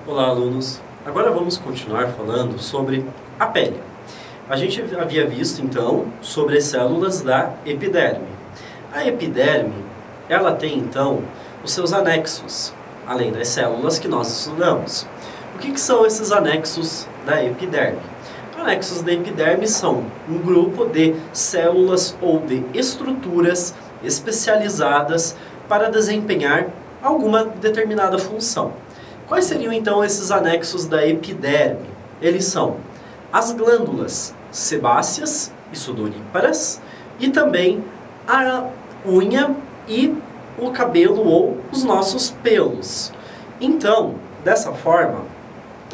Olá, alunos! Agora vamos continuar falando sobre a pele. A gente havia visto, então, sobre as células da epiderme. A epiderme, ela tem, então, os seus anexos, além das células que nós estudamos. O que são esses anexos da epiderme? Anexos da epiderme são um grupo de células ou de estruturas especializadas para desempenhar alguma determinada função. Quais seriam então esses anexos da epiderme? Eles são as glândulas sebáceas e sudoríparas e também a unha e o cabelo ou os nossos pelos. Então, dessa forma,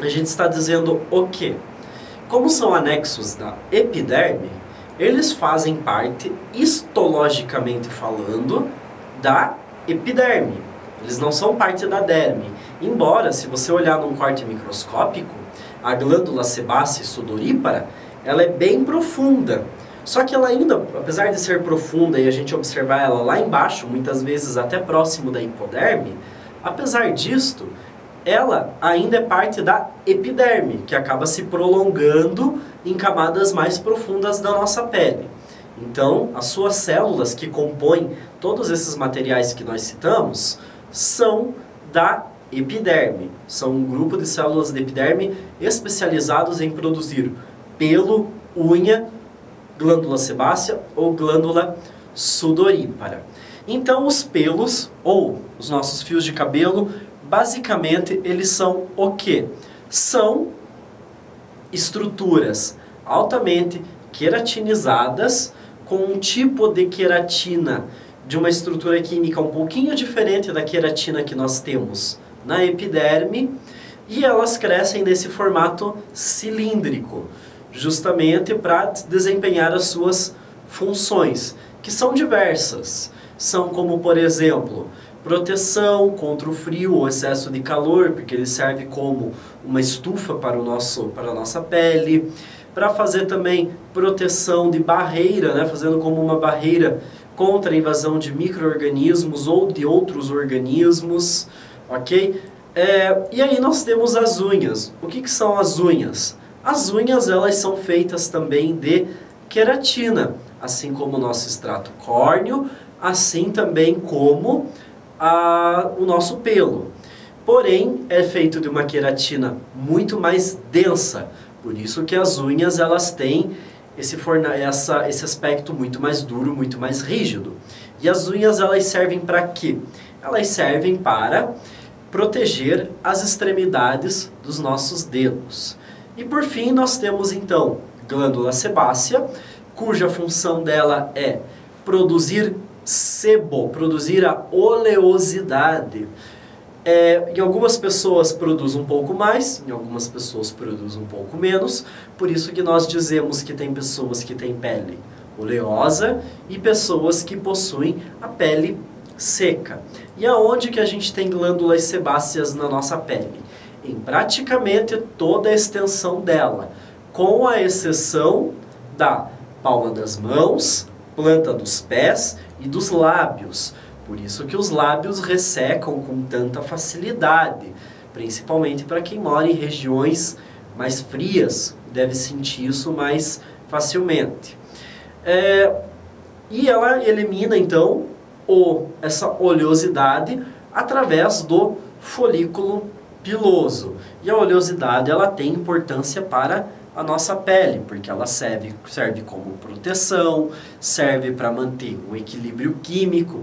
a gente está dizendo o quê? Como são anexos da epiderme, eles fazem parte, histologicamente falando, da epiderme. Eles não são parte da derme. Embora, se você olhar num corte microscópico, a glândula sebácea e sudorípara, ela é bem profunda. Só que ela ainda, apesar de ser profunda e a gente observar ela lá embaixo, muitas vezes até próximo da hipoderme, apesar disto, ela ainda é parte da epiderme, que acaba se prolongando em camadas mais profundas da nossa pele. Então, as suas células que compõem todos esses materiais que nós citamos são da epiderme. São um grupo de células de epiderme especializados em produzir pelo, unha, glândula sebácea ou glândula sudorípara. Então, os pelos ou os nossos fios de cabelo, basicamente, eles são o quê? São estruturas altamente queratinizadas, com um tipo de queratina de uma estrutura química um pouquinho diferente da queratina que nós temos na epiderme, e elas crescem nesse formato cilíndrico, justamente para desempenhar as suas funções, que são diversas. São como, por exemplo, proteção contra o frio ou excesso de calor, porque ele serve como uma estufa para a nossa pele, para fazer também proteção de barreira, né, fazendo como uma barreira contra a invasão de micro-organismos ou de outros organismos, ok? E aí nós temos as unhas. O que são as unhas? As unhas, elas são feitas também de queratina, assim como o nosso extrato córneo, assim também como o nosso pelo. Porém, é feito de uma queratina muito mais densa, por isso que as unhas, elas têm esse aspecto muito mais duro, muito mais rígido. E as unhas, elas servem para quê? Elas servem para proteger as extremidades dos nossos dedos. E por fim, nós temos então glândula sebácea, cuja função dela é produzir sebo, produzir a oleosidade. Em algumas pessoas produz um pouco mais, em algumas pessoas produz um pouco menos, por isso que nós dizemos que tem pessoas que têm pele oleosa e pessoas que possuem a pele seca. E aonde que a gente tem glândulas sebáceas na nossa pele? Em praticamente toda a extensão dela, com a exceção da palma das mãos, planta dos pés e dos lábios. Por isso que os lábios ressecam com tanta facilidade, principalmente para quem mora em regiões mais frias, deve sentir isso mais facilmente. E ela elimina então essa oleosidade através do folículo piloso. E a oleosidade, ela tem importância para a nossa pele, porque ela serve como proteção, serve para manter o equilíbrio químico,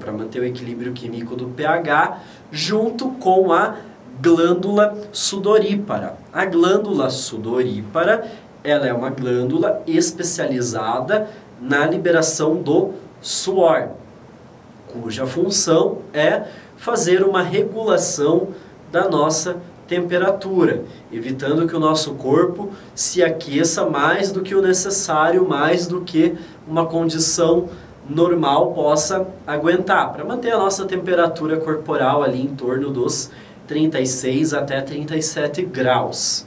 do pH, junto com a glândula sudorípara. A glândula sudorípara, ela é uma glândula especializada na liberação do suor, cuja função é fazer uma regulação da nossa temperatura, evitando que o nosso corpo se aqueça mais do que o necessário, mais do que uma condição normal possa aguentar, para manter a nossa temperatura corporal ali em torno dos 36 até 37 graus.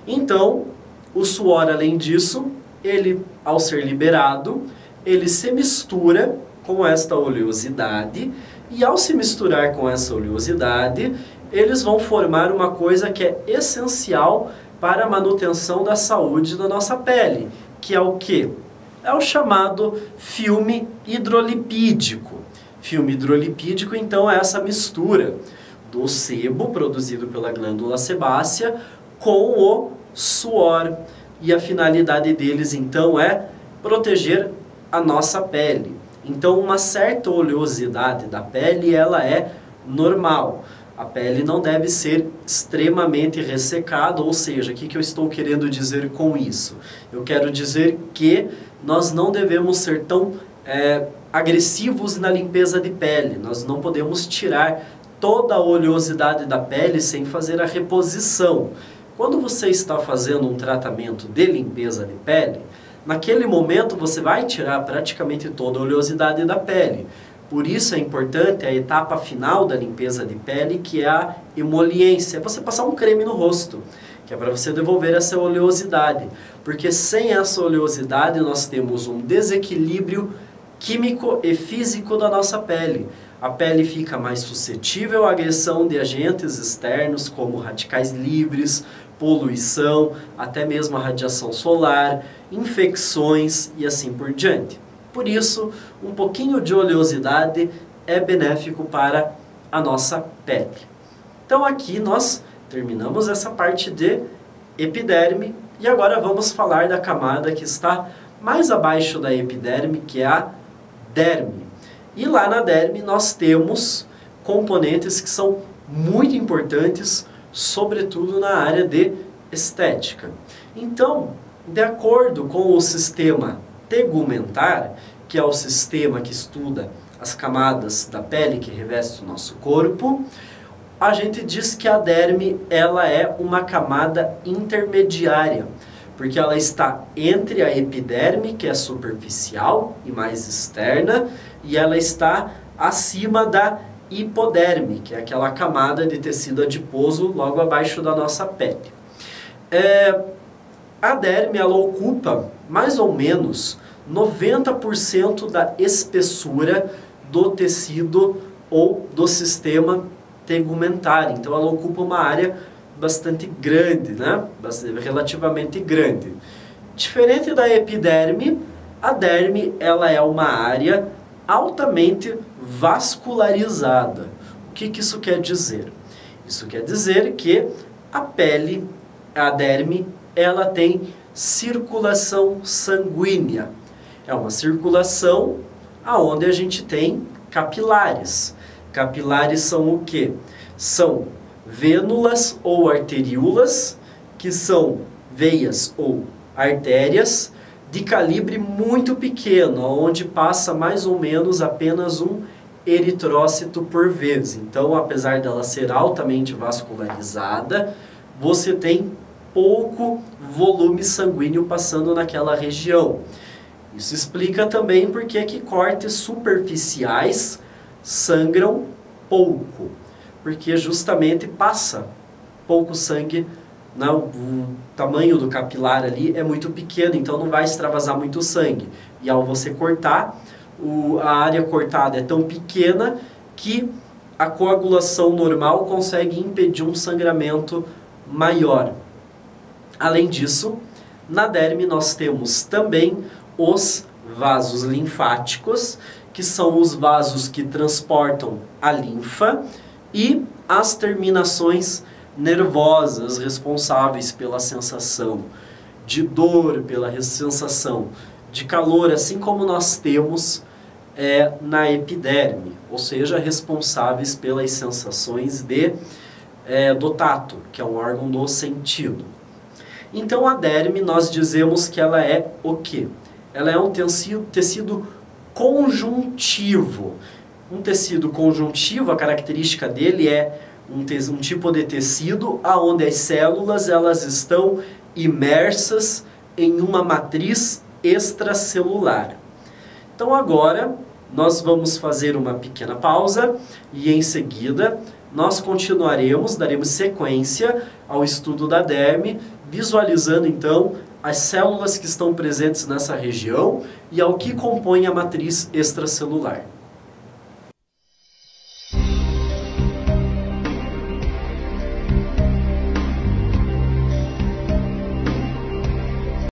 Então, o suor, além disso, ele, ao ser liberado, ele se mistura com esta oleosidade, e ao se misturar com essa oleosidade, eles vão formar uma coisa que é essencial para a manutenção da saúde da nossa pele, que é o quê? É o chamado filme hidrolipídico. Filme hidrolipídico, então, é essa mistura do sebo produzido pela glândula sebácea com o suor. E a finalidade deles, então, é proteger a nossa pele. Então, uma certa oleosidade da pele, ela é normal. A pele não deve ser extremamente ressecada, ou seja, o que eu estou querendo dizer com isso? Eu quero dizer que nós não devemos ser tão agressivos na limpeza de pele. Nós não podemos tirar toda a oleosidade da pele sem fazer a reposição. Quando você está fazendo um tratamento de limpeza de pele, naquele momento você vai tirar praticamente toda a oleosidade da pele. Por isso é importante a etapa final da limpeza de pele, que é a emoliência. É você passar um creme no rosto, que é para você devolver essa oleosidade. Porque sem essa oleosidade nós temos um desequilíbrio químico e físico da nossa pele. A pele fica mais suscetível à agressão de agentes externos, como radicais livres, poluição, até mesmo a radiação solar, infecções e assim por diante. Por isso, um pouquinho de oleosidade é benéfico para a nossa pele. Então aqui nós terminamos essa parte de epiderme e agora vamos falar da camada que está mais abaixo da epiderme, que é a derme. E lá na derme nós temos componentes que são muito importantes, sobretudo na área de estética. Então, de acordo com o sistema tegumentar, que é o sistema que estuda as camadas da pele que reveste o nosso corpo, a gente diz que a derme ela é uma camada intermediária, porque ela está entre a epiderme, que é superficial e mais externa, e ela está acima da hipoderme, que é aquela camada de tecido adiposo logo abaixo da nossa pele. A derme ela ocupa mais ou menos 90% da espessura do tecido ou do sistema tegumentar. Então ela ocupa uma área bastante grande, né? Relativamente grande. Diferente da epiderme, a derme ela é uma área altamente vascularizada. O que isso quer dizer? Isso quer dizer que a pele, a derme, ela tem circulação sanguínea. É uma circulação aonde a gente tem capilares. Capilares são o quê? São vênulas ou arteríolas, que são veias ou artérias de calibre muito pequeno, onde passa mais ou menos apenas um eritrócito por vez. Então, apesar dela ser altamente vascularizada, você tem pouco volume sanguíneo passando naquela região. Isso explica também porque que cortes superficiais sangram pouco, porque justamente passa pouco sangue, o tamanho do capilar ali é muito pequeno, então não vai extravasar muito sangue. E ao você cortar, a área cortada é tão pequena que a coagulação normal consegue impedir um sangramento maior. Além disso, na derme nós temos também os vasos linfáticos, que são os vasos que transportam a linfa, e as terminações nervosas responsáveis pela sensação de dor, pela sensação de calor, assim como nós temos na epiderme, ou seja, responsáveis pelas sensações do tato, que é um órgão do sentido. Então a derme nós dizemos que ela é o quê? Ela é um tecido conjuntivo. Um tecido conjuntivo, a característica dele é um tipo de tecido onde as células elas estão imersas em uma matriz extracelular. Então agora nós vamos fazer uma pequena pausa e em seguida nós continuaremos, daremos sequência ao estudo da derme, visualizando então as células que estão presentes nessa região e ao que compõe a matriz extracelular.